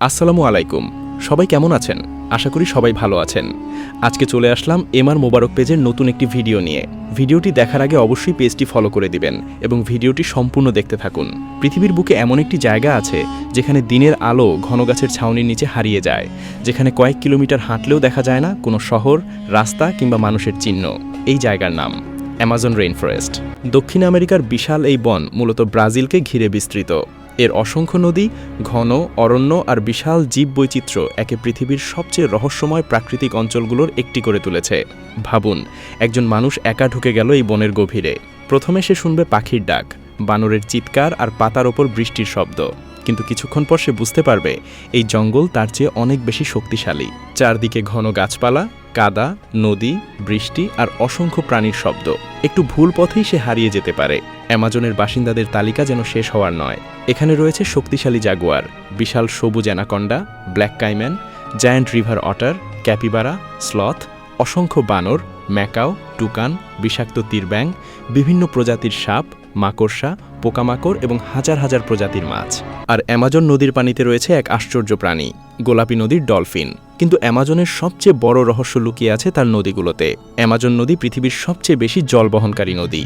আসসালামু আলাইকুম। সবাই কেমন আছেন? আশা করি সবাই ভালো আছেন। আজকে চলে আসলাম এমআর মোবারক পেজের নতুন একটি ভিডিও নিয়ে। ভিডিওটি দেখার আগে অবশ্যই পেজটি ফলো করে দিবেন এবং ভিডিওটি সম্পূর্ণ দেখতে থাকুন। পৃথিবীর বুকে এমন একটি জায়গা আছে যেখানে দিনের আলো ঘন গাছের ছাউনির নিচে হারিয়ে যায়, যেখানে কয়েক কিলোমিটার হাঁটলেও দেখা যায় না কোনো শহর, রাস্তা কিংবা মানুষের চিহ্ন। এই জায়গার নাম অ্যামাজন রেইনফরেস্ট। দক্ষিণ আমেরিকার বিশাল এই বন মূলত ব্রাজিলকে ঘিরে বিস্তৃত। এর অসংখ্য নদী, ঘন অরণ্য আর বিশাল জীববৈচিত্র্য একে পৃথিবীর সবচেয়ে রহস্যময় প্রাকৃতিক অঞ্চলগুলোর একটি করে তুলেছে। ভাবুন, একজন মানুষ একা ঢুকে গেল এই বনের গভীরে। প্রথমে সে শুনবে পাখির ডাক, বানরের চিৎকার আর পাতার ওপর বৃষ্টির শব্দ, কিন্তু কিছুক্ষণ পর সে বুঝতে পারবে এই জঙ্গল তার চেয়ে অনেক বেশি শক্তিশালী। চারদিকে ঘন গাছপালা, কাদা, নদী, বৃষ্টি আর অসংখ্য প্রাণীর শব্দ। একটু ভুল পথেই সে হারিয়ে যেতে পারে। অ্যামাজনের বাসিন্দাদের তালিকা যেন শেষ হওয়ার নয়। এখানে রয়েছে শক্তিশালী জাগুয়ার, বিশাল সবুজ anaconda, black caiman, giant river otter, capybara, sloth, অসংখ্য বানর, ম্যাকাও, টুকান, বিষাক্ত তীরব্যাং, বিভিন্ন প্রজাতির সাপ, মাকড়সা, পোকামাকড় এবং হাজার হাজার প্রজাতির মাছ। আর অ্যামাজন নদীর পানিতে রয়েছে এক আশ্চর্য প্রাণী, গোলাপি নদীর ডলফিন। কিন্তু অ্যামাজনের সবচেয়ে বড় রহস্য লুকিয়ে আছে তার নদীগুলোতে। অ্যামাজন নদী পৃথিবীর সবচেয়ে বেশি জল বহনকারী নদী।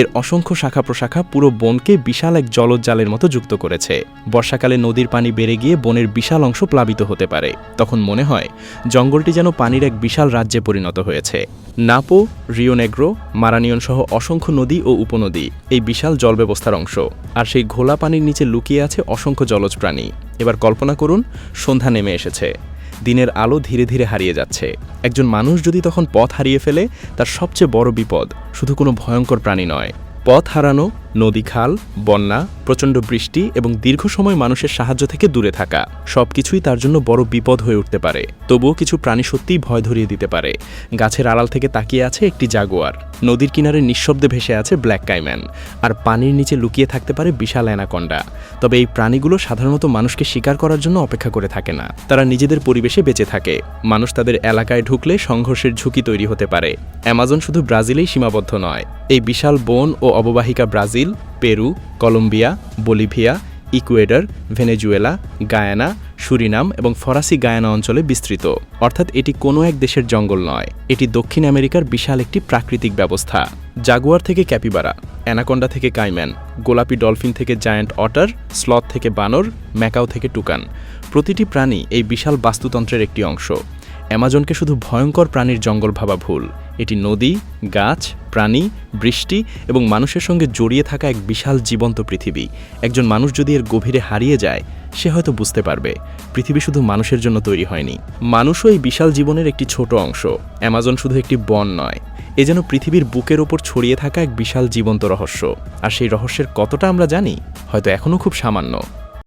এর অসংখ্য শাখা প্রশাখা পুরো বনকে বিশাল এক জলজ্জালের মতো যুক্ত করেছে। বর্ষাকালে নদীর পানি বেড়ে গিয়ে বনের বিশাল অংশ প্লাবিত হতে পারে। তখন মনে হয় জঙ্গলটি যেন পানির এক বিশাল রাজ্যে পরিণত হয়েছে। নাপো, রিও নেগ্রো, মারানিয়ন সহ অসংখ্য নদী ও উপনদী এই বিশাল জল ব্যবস্থার অংশ। আর সেই ঘোলা পানির নিচে লুকিয়ে আছে অসংখ্য জলজ প্রাণী। এবার কল্পনা করুন, সন্ধ্যা নেমে এসেছে, দিনের আলো ধীরে ধীরে হারিয়ে যাচ্ছে। একজন মানুষ যদি তখন পথ হারিয়ে ফেলে, তার সবচেয়ে বড় বিপদ শুধু কোনো ভয়ঙ্কর প্রাণী নয়। পথ হারানো, নদী খাল, বন্যা, প্রচণ্ড বৃষ্টি এবং দীর্ঘ সময় মানুষের সাহায্য থেকে দূরে থাকা, সবকিছুই তার জন্য বড় বিপদ হয়ে উঠতে পারে। তবুও কিছু প্রাণী সত্যিই ভয় ধরিয়ে দিতে পারে। গাছের আড়াল থেকে তাকিয়ে আছে একটি জাগুয়ার, নদীর কিনারে নিঃশব্দে ভেসে আছে ব্ল্যাক কাইম্যান, আর পানির নিচে লুকিয়ে থাকতে পারে বিশাল অ্যানাকন্ডা। তবে এই প্রাণীগুলো সাধারণত মানুষকে শিকার করার জন্য অপেক্ষা করে থাকে না। তারা নিজেদের পরিবেশে বেঁচে থাকে। মানুষ তাদের এলাকায় ঢুকলে সংঘর্ষের ঝুঁকি তৈরি হতে পারে। অ্যামাজন শুধু ব্রাজিলেই সীমাবদ্ধ নয়। এই বিশাল বন ও অববাহিকা Brazil, Peru, Colombia, Bolivia, Ecuador, Venezuela, Guyana, Suriname এবং ফরাসি গায়ানা অঞ্চলে বিস্তৃত। অর্থাৎ এটি কোনো এক দেশের জঙ্গল নয়, এটি দক্ষিণ আমেরিকার বিশাল একটি প্রাকৃতিক ব্যবস্থা। জাগুয়ার থেকে ক্যাপিবারা, অ্যানাকন্ডা থেকে কাইম্যান, গোলাপি ডলফিন থেকে জায়ান্ট অটার, স্লথ থেকে বানর, ম্যাকাও থেকে টুকান, প্রতিটি প্রাণী এই বিশাল বাস্তুতন্ত্রের একটি অংশ। অ্যামাজনকে শুধু ভয়ঙ্কর প্রাণীর জঙ্গল ভাবা ভুল। এটি নদী, গাছ, প্রাণী, বৃষ্টি এবং মানুষের সঙ্গে জড়িয়ে থাকা এক বিশাল জীবন্ত পৃথিবী। একজন মানুষ যদি এর গভীরে হারিয়ে যায়, সে হয়তো বুঝতে পারবে পৃথিবী শুধু মানুষের জন্য তৈরি হয়নি। মানুষও এই বিশাল জীবনের একটি ছোট অংশ। অ্যামাজন শুধু একটি বন নয়, এ যেন পৃথিবীর বুকের ওপর ছড়িয়ে থাকা এক বিশাল জীবন্ত রহস্য। আর সেই রহস্যের কতটা আমরা জানি? হয়তো এখনও খুব সামান্য।